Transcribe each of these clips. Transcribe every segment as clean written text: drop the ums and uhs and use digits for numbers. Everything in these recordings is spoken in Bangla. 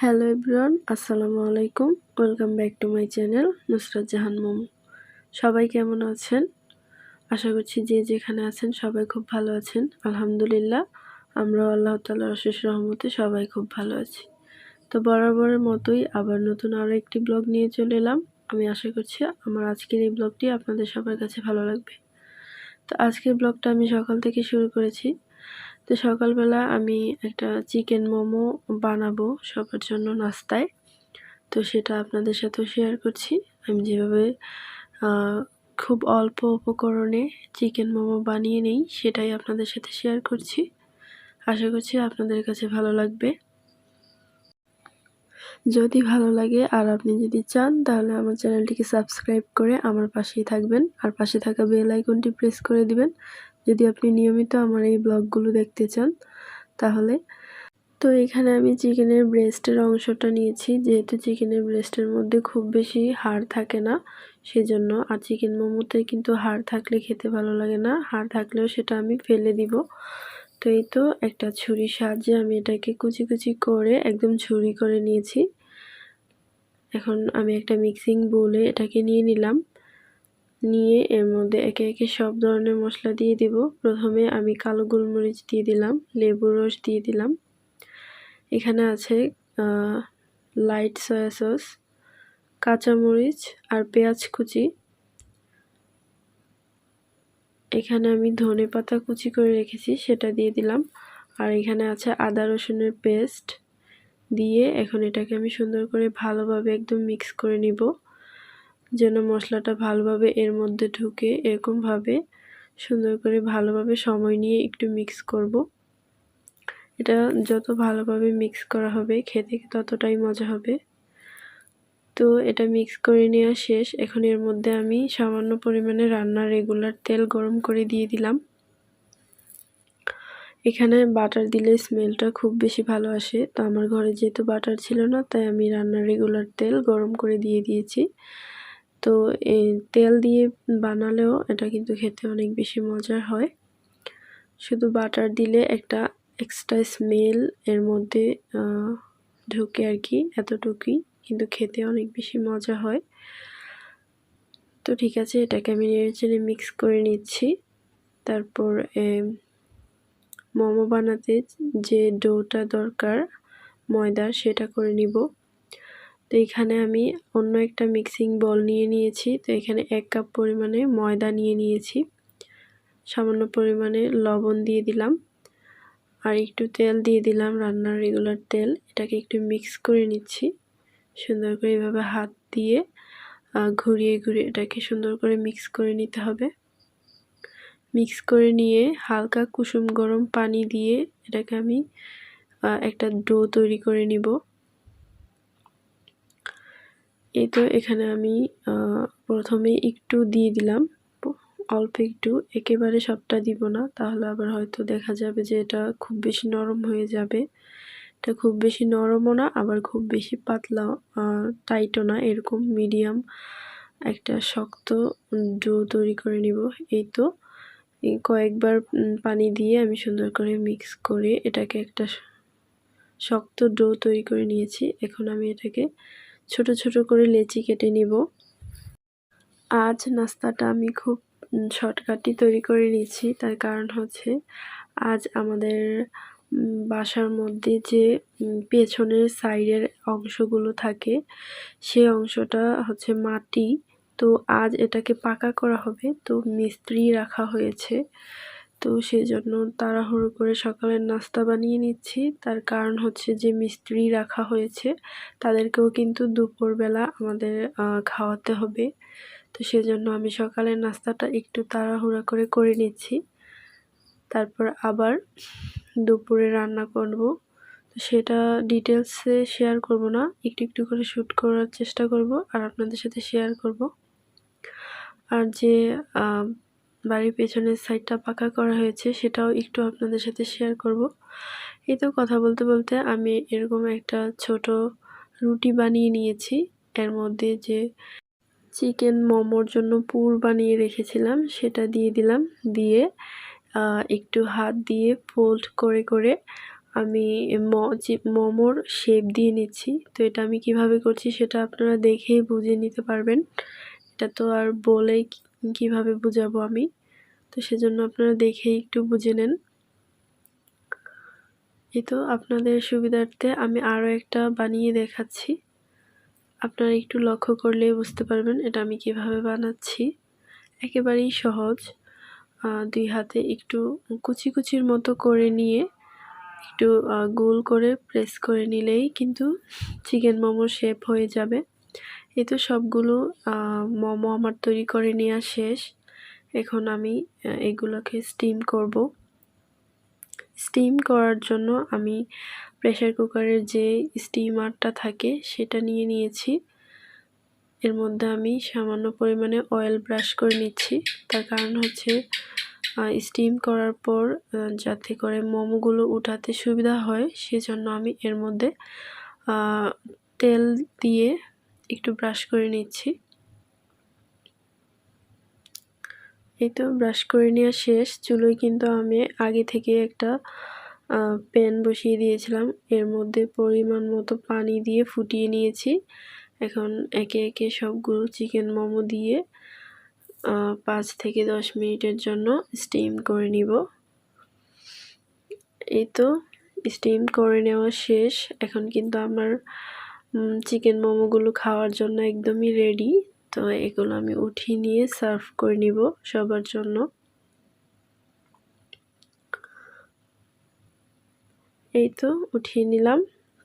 হ্যালো এভরিওয়ান, আসসালামু আলাইকুম। Welcome back to my channel Nusrat Jahan Momo. সবাই কেমন আছেন? আশা করছি যে যেখানে আছেন সবাই খুব ভালো আছেন। আলহামদুলিল্লাহ, আমরাও আল্লাহ তাআলার অশেষ রহমতে সবাই খুব ভালো আছি। তো বরাবরের মতোই আবার নতুন আরও একটি ব্লগ নিয়ে চলে এলাম। আমি আশা করছি আমার আজকের এই ব্লগটি আপনাদের সবার কাছে ভালো লাগবে। তো আজকের ব্লগটা আমি সকাল থেকে শুরু করেছি। তো সকালবেলা আমি একটা চিকেন মোমো বানাবো সবার জন্য নাস্তায়। তো সেটা আপনাদের সাথেও শেয়ার করছি। আমি যেভাবে আ খুব অল্প উপকরণে চিকেন মোমো বানিয়ে নেই, সেটাই আপনাদের সাথে শেয়ার করছি। আশা করছি আপনাদের কাছে ভালো লাগবে। যদি ভালো লাগে আর আপনি যদি চান তাহলে আমার চ্যানেলটিকে সাবস্ক্রাইব করে আমার পাশেই থাকবেন। আর পাশে থাকা বেল আইকনটি প্রেস করে দিবেন যদি আপনি নিয়মিত আমার এই ব্লগগুলো দেখতে চান তাহলে। তো এখানে আমি চিকেনের ব্রেস্টের অংশটা নিয়েছি, যেহেতু চিকেনের ব্রেস্টের মধ্যে খুব বেশি হাড় থাকে না সেজন্য। আর চিকেন মোমোতে কিন্তু হাড় থাকলে খেতে ভালো লাগে না, হাড় থাকলেও সেটা আমি ফেলে দিব। তো এই তো একটা ছুরির সাহায্যে আমি এটাকে কুচি কুচি করে একদম ঝুরি করে নিয়েছি। এখন আমি একটা মিক্সিং বোলে এটাকে নিয়ে নিলাম। নিয়ে এর মধ্যে একে একে সব ধরনের মশলা দিয়ে দিব। প্রথমে আমি কালো গোলমরিচ দিয়ে দিলাম, লেবুর রস দিয়ে দিলাম। এখানে আছে লাইট সয়া সস, কাঁচামরিচ আর পেঁয়াজ কুচি। এখানে আমি ধনেপাতা কুচি করে রেখেছি সেটা দিয়ে দিলাম। আর এখানে আছে আদা রসুনের পেস্ট দিয়ে এখন এটাকে আমি সুন্দর করে ভালোভাবে একদম মিক্স করে নিব, যেন মশলাটা ভালোভাবে এর মধ্যে ঢুকে। এরকমভাবে সুন্দর করে ভালোভাবে সময় নিয়ে একটু মিক্স করব। এটা যত ভালোভাবে মিক্স করা হবে খেতে ততটাই মজা হবে। তো এটা মিক্স করে নেওয়া শেষ। এখন এর মধ্যে আমি সামান্য পরিমাণে রান্নার রেগুলার তেল গরম করে দিয়ে দিলাম। এখানে বাটার দিলে স্মেলটা খুব বেশি ভালো আসে। তো আমার ঘরে যেহেতু বাটার ছিল না, তাই আমি রান্নার রেগুলার তেল গরম করে দিয়ে দিয়েছি। তো এই তেল দিয়ে বানালেও এটা কিন্তু খেতে অনেক বেশি মজার হয়। শুধু বাটার দিলে একটা এক্সট্রা স্মেল এর মধ্যে ঢুকে আর কি, এতটুকুই, কিন্তু খেতে অনেক বেশি মজা হয়। তো ঠিক আছে, এটাকে আমি নেড়েচেড়ে মিক্স করে নিচ্ছি। তারপর মোমো বানাতে যে ডোটা দরকার ময়দার, সেটা করে নিব। তো এখানে আমি অন্য একটা মিক্সিং বল নিয়ে নিয়েছি। তো এখানে 1 কাপ পরিমাণে ময়দা নিয়ে নিয়েছি, সামান্য পরিমাণে লবণ দিয়ে দিলাম আর একটু তেল দিয়ে দিলাম, রান্নার রেগুলার তেল। এটাকে একটু মিক্স করে নিচ্ছি সুন্দর করে, এভাবে হাত দিয়ে ঘুরিয়ে ঘুরিয়ে এটাকে সুন্দর করে মিক্স করে নিতে হবে। মিক্স করে নিয়ে হালকা কুসুম গরম পানি দিয়ে এটাকে আমি একটা ডো তৈরি করে নিব। এই তো এখানে আমি প্রথমে একটু দিয়ে দিলাম, অল্প একটু, একেবারে সবটা দিব না, তাহলে আবার হয়তো দেখা যাবে যে এটা খুব বেশি নরম হয়ে যাবে। এটা খুব বেশি নরমও না, আবার খুব বেশি পাতলা টাইটও না, এরকম মিডিয়াম একটা শক্ত ডো তৈরি করে নিব। এই তো কয়েকবার পানি দিয়ে আমি সুন্দর করে মিক্স করে এটাকে একটা শক্ত ডো তৈরি করে নিয়েছি। এখন আমি এটাকে ছোট ছোট করে লেচি কেটে নিব। আজ নাস্তাটা আমি খুব শর্টকাটই তৈরি করে নিয়েছি। তার কারণ হচ্ছে আজ আমাদের বাসার মধ্যে যে পেছনের সাইডের অংশগুলো থাকে, সে অংশটা হচ্ছে মাটি। তো আজ এটাকে পাকা করা হবে, তো মিস্ত্রি রাখা হয়েছে। তো সেজন্য তাড়াহুড়ো করে সকালের নাস্তা বানিয়ে নিচ্ছি। তার কারণ হচ্ছে যে মিস্ত্রি রাখা হয়েছে, তাদেরকেও কিন্তু দুপুরবেলা আমাদের খাওয়াতে হবে। তো সেজন্য আমি সকালের নাস্তাটা একটু তাড়াহুড়া করে নিচ্ছি। তারপর আবার দুপুরে রান্না করব। তো সেটা ডিটেলসে শেয়ার করব না, একটু একটু করে শ্যুট করার চেষ্টা করব আর আপনাদের সাথে শেয়ার করব। আর যে বাড়ির পেছনের সাইডটা পাকা করা হয়েছে সেটাও একটু আপনাদের সাথে শেয়ার করব। এই তো কথা বলতে বলতে আমি এরকম একটা ছোট রুটি বানিয়ে নিয়েছি। এর মধ্যে যে চিকেন মোমোর জন্য পুর বানিয়ে রেখেছিলাম সেটা দিয়ে দিলাম, দিয়ে একটু হাত দিয়ে ফোল্ড করে করে আমি মোমোর শেপ দিয়ে নিচ্ছি। তো এটা আমি কিভাবে করছি সেটা আপনারা দেখেই বুঝে নিতে পারবেন। এটা তো আর বলেই কিভাবে বুঝাবো আমি। তো সেজন্য আপনারা দেখেই একটু বুঝে নেন। এই তো আপনাদের সুবিধার্থে আমি আরও একটা বানিয়ে দেখাচ্ছি। আপনারা একটু লক্ষ্য করলেই বুঝতে পারবেন এটা আমি কিভাবে বানাচ্ছি। একেবারেই সহজ। 2 হাতে একটু কুচির মতো করে নিয়ে একটু গোল করে প্রেস করে নিলেই কিন্তু চিকেন মোমোর শেপ হয়ে যাবে। এই তো সবগুলো মোমো আমার তৈরি করে নেওয়া শেষ। এখন আমি এগুলোকে স্টিম করব। স্টিম করার জন্য আমি প্রেসার কুকারের যে স্টিমারটা থাকে সেটা নিয়ে নিয়েছি। এর মধ্যে আমি সামান্য পরিমাণে অয়েল ব্রাশ করে নিচ্ছি। তার কারণ হচ্ছে স্টিম করার পর যাতে করে মোমোগুলো উঠাতে সুবিধা হয়, সেজন্য আমি এর মধ্যে তেল দিয়ে একটু ব্রাশ করে নিচ্ছি। এই তো ব্রাশ করে নেওয়া শেষ। চুলোয় কিন্তু আমি আগে থেকে একটা প্যান বসিয়ে দিয়েছিলাম। এর মধ্যে পরিমাণ মতো পানি দিয়ে ফুটিয়ে নিয়েছি। এখন একে একে সবগুলো চিকেন মোমো দিয়ে 5 থেকে 10 মিনিটের জন্য স্টিম করে নিব। এই তো স্টিম করে নেওয়া শেষ। এখন কিন্তু আমার চিকেন মোমোগুলো খাওয়ার জন্য একদমই রেডি। তো এগুলো আমি উঠিয়ে নিয়ে সার্ভ করে নিব সবার জন্য। এই তো উঠিয়ে নিলাম।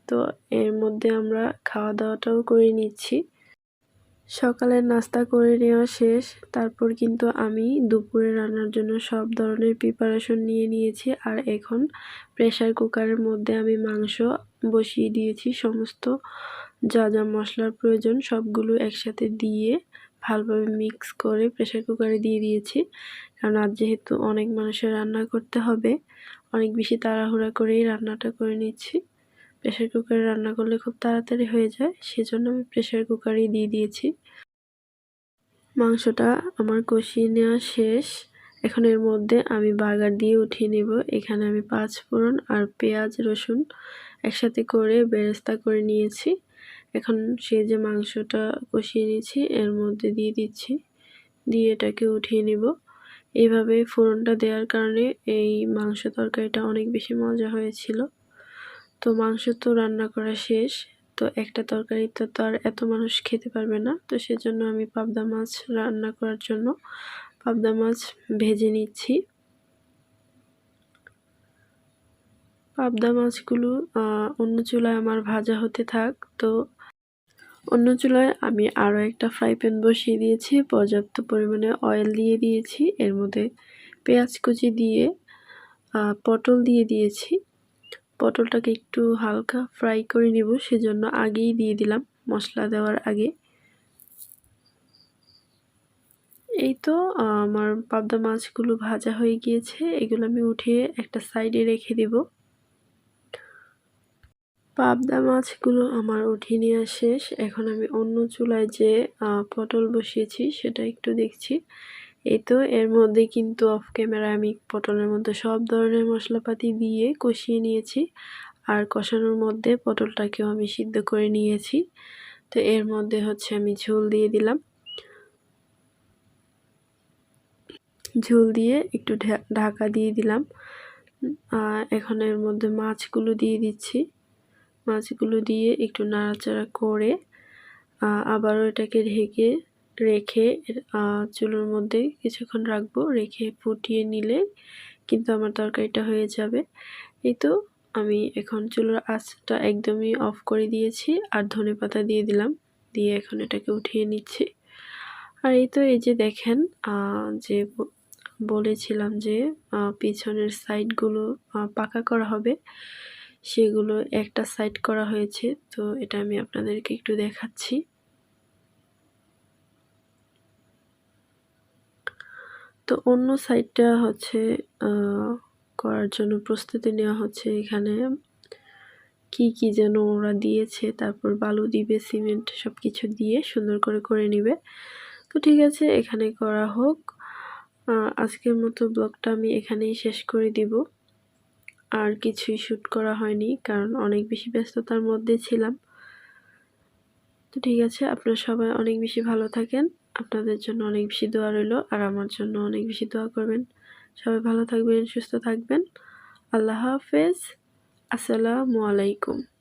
তো এর মধ্যে আমরা খাওয়া দাওয়াটাও করে নিচ্ছি। সকালের নাস্তা করে নেওয়া শেষ। তারপর কিন্তু আমি দুপুরে রান্নার জন্য সব ধরনের প্রিপারেশন নিয়ে নিয়েছি। আর এখন প্রেসার কুকারের মধ্যে আমি মাংস বসিয়ে দিয়েছি। সমস্ত যা মশলার প্রয়োজন সবগুলো একসাথে দিয়ে ভালোভাবে মিক্স করে প্রেসার কুকারে দিয়ে দিয়েছি। কারণ আজ যেহেতু অনেক মানুষের রান্না করতে হবে, অনেক বেশি তাড়াহুড়া করেই রান্নাটা করে নিচ্ছি। প্রেসার কুকারে রান্না করলে খুব তাড়াতাড়ি হয়ে যায়, সেজন্য আমি প্রেসার কুকারেই দিয়ে দিয়েছি। মাংসটা আমার কষিয়ে নেওয়া শেষ। এখন এর মধ্যে আমি বার্গার দিয়ে উঠিয়ে নেব। এখানে আমি 5 ফোড়ন আর পেঁয়াজ রসুন একসাথে করে বেরেস্তা করে নিয়েছি। এখন সেই যে মাংসটা কষিয়ে নিয়েছি এর মধ্যে দিয়ে দিচ্ছি, দিয়ে এটাকে উঠিয়ে নিব। এইভাবে ফোড়নটা দেওয়ার কারণে এই মাংস তরকারিটা অনেক বেশি মজা হয়েছিল। তো মাংস তো রান্না করা শেষ। তো একটা তরকারিতে তো আর এত মানুষ খেতে পারবে না। তো সেজন্য আমি পাবদা মাছ রান্না করার জন্য পাবদা মাছ ভেজে নিচ্ছি। পাবদা মাছগুলো অন্য চুলায় আমার ভাজা হতে থাক। তো অন্য চুলায় আমি আরও একটা ফ্রাই প্যান বসিয়ে দিয়েছি। পর্যাপ্ত পরিমাণে অয়েল দিয়ে দিয়েছি। এর মধ্যে পেঁয়াজ কুচি দিয়ে পটল দিয়ে দিয়েছি। পটলটাকে একটু হালকা ফ্রাই করে নিব, সেজন্য আগেই দিয়ে দিলাম মশলা দেওয়ার আগে। এই তো আমার পাবদা মাছগুলো ভাজা হয়ে গিয়েছে। এগুলো আমি উঠিয়ে একটা সাইডে রেখে দেব। পাবদা মাছগুলো আমার উঠিয়ে নেওয়া শেষ। এখন আমি অন্য চুলায় যে পটল বসিয়েছি সেটা একটু দেখছি। এই তো এর মধ্যে কিন্তু অফ ক্যামেরা আমি পটলের মধ্যে সব ধরনের মশলাপাতি দিয়ে কষিয়ে নিয়েছি। আর কষানোর মধ্যে পটলটাকেও আমি সিদ্ধ করে নিয়েছি। তো এর মধ্যে হচ্ছে আমি ঝোল দিয়ে দিলাম। ঝোল দিয়ে একটু ঢাকা দিয়ে দিলাম। এখন এর মধ্যে মাছগুলো দিয়ে দিচ্ছি। মাছগুলো দিয়ে একটু নাড়াচাড়া করে আবারও এটাকে ঢেকে রেখে চুলোর মধ্যে কিছুক্ষণ রাখবো। রেখে ফুটিয়ে নিলে কিন্তু আমার তরকারিটা হয়ে যাবে। এই তো আমি এখন চুলোর আঁচটা একদমই অফ করে দিয়েছি আর ধনেপাতা দিয়ে দিলাম। দিয়ে এখন এটাকে উঠিয়ে নিচ্ছি। আর এই তো এই যে দেখেন যে বলেছিলাম যে পিছনের সাইডগুলো পাকা করা হবে, সেগুলো একটা সাইড করা হয়েছে। তো এটা আমি আপনাদেরকে একটু দেখাচ্ছি। তো অন্য সাইডটা হচ্ছে করার জন্য প্রস্তুতি নেওয়া হচ্ছে। এখানে কি যেন ওরা দিয়েছে, তারপর বালু দিবে, সিমেন্ট সবকিছু দিয়ে সুন্দর করে নিবে। তো ঠিক আছে, এখানে করা হোক। আজকের মতো ব্লগটা আমি এখানেই শেষ করে দিব। আর কিছুই শ্যুট করা হয়নি, কারণ অনেক বেশি ব্যস্ততার মধ্যে ছিলাম। তো ঠিক আছে, আপনারা সবাই অনেক বেশি ভালো থাকেন। আপনাদের জন্য অনেক বেশি দোয়া রইল, আর আমার জন্য অনেক বেশি দোয়া করবেন। সবাই ভালো থাকবেন, সুস্থ থাকবেন। আল্লাহ হাফেজ। আসসালামু আলাইকুম।